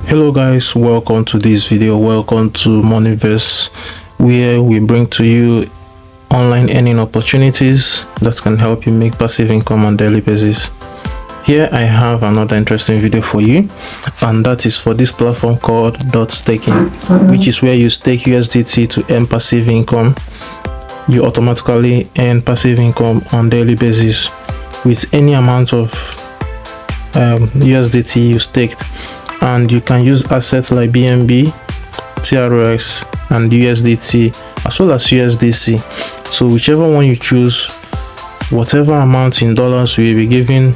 Hello guys, welcome to this video. Welcome to Moneyverse, where we bring to you online earning opportunities that can help you make passive income on a daily basis. Here I have another interesting video for you, and that is for this platform called Staking, which is where you stake USDT to earn passive income. You automatically earn passive income on a daily basis with any amount of USDT you staked, and you can use assets like BNB, TRX, and USDT, as well as USDC. So whichever one you choose, whatever amount in dollars will be given,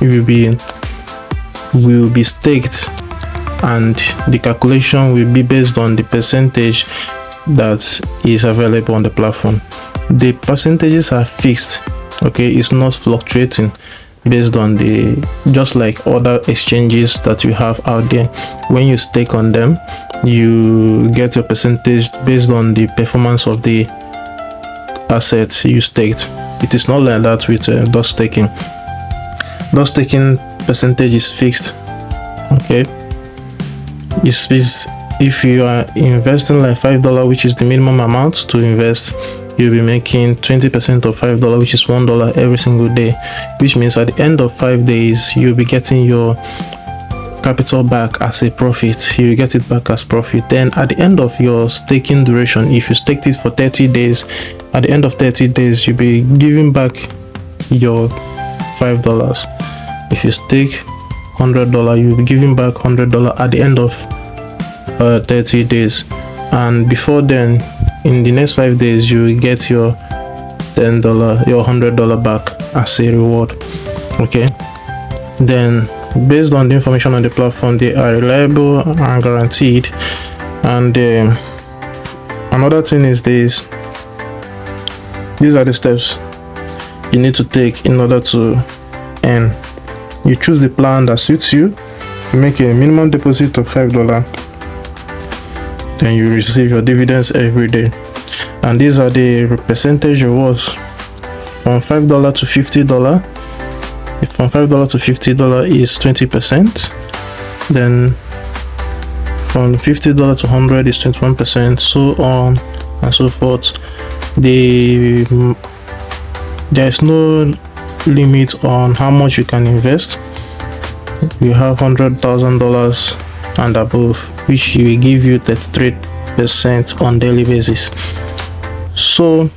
will be staked, and the calculation will be based on the percentage that is available on the platform. The percentages are fixed, okay? It's not fluctuating based on just like other exchanges that you have out there. When you stake on them, you get your percentage based on the performance of the assets you staked. It is not like that with staking. Staking percentage is fixed, okay? It's fixed. If you are investing like $5, which is the minimum amount to invest, you'll be making 20% of $5, which is $1 every single day, which means at the end of 5 days you'll be getting your capital back as a profit. You get it back as profit. Then at the end of your staking duration, if you staked it for 30 days, at the end of 30 days you'll be giving back your $5. If you stake $100, you'll be giving back $100 at the end of 30 days. And before then, in the next 5 days, you will get your $10, your $100 back as a reward. Okay, then based on the information on the platform, they are reliable and guaranteed. And another thing is these are the steps you need to take in order to earn. You choose the plan that suits you. You make a minimum deposit of $5, then you receive your dividends every day. And these are the percentage rewards from $5 to $50. From $5 to $50 is 20%. Then from $50 to $100 is 21%, so on and so forth. There is no limit on how much you can invest. You have $100,000 and above, which will give you 33% on daily basis. So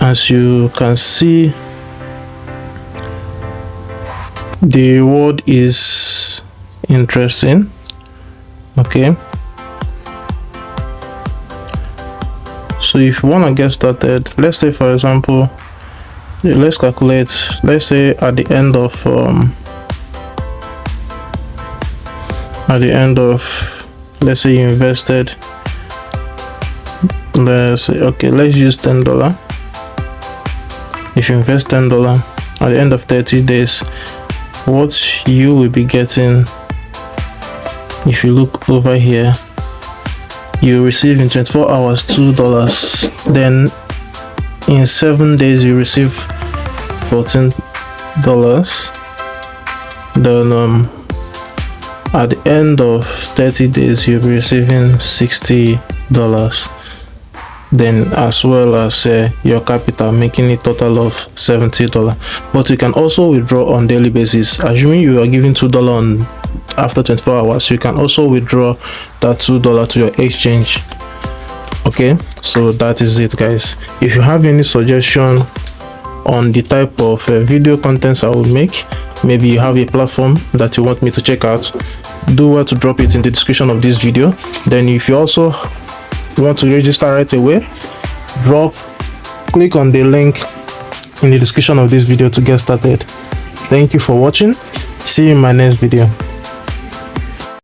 as you can see, the reward is interesting. Okay, so if you want to get started, let's say for example, let's calculate, let's say at the end of let's say you invested, let's say, okay, let's use $10. If you invest $10, at the end of 30 days, what you will be getting, if you look over here, you receive in 24 hours $2. Then in 7 days you receive $14. Then at the end of 30 days you'll be receiving $60, then as well as your capital, making a total of $70. But you can also withdraw on daily basis. Assuming you are giving $2 after 24 hours, you can also withdraw that $2 to your exchange. Okay, so that is it, guys. If you have any suggestion on the type of video contents I will make, maybe you have a platform that you want me to check out, do well to drop it in the description of this video. Then if you also want to register right away, click on the link in the description of this video to get started. Thank you for watching. See you in my next video.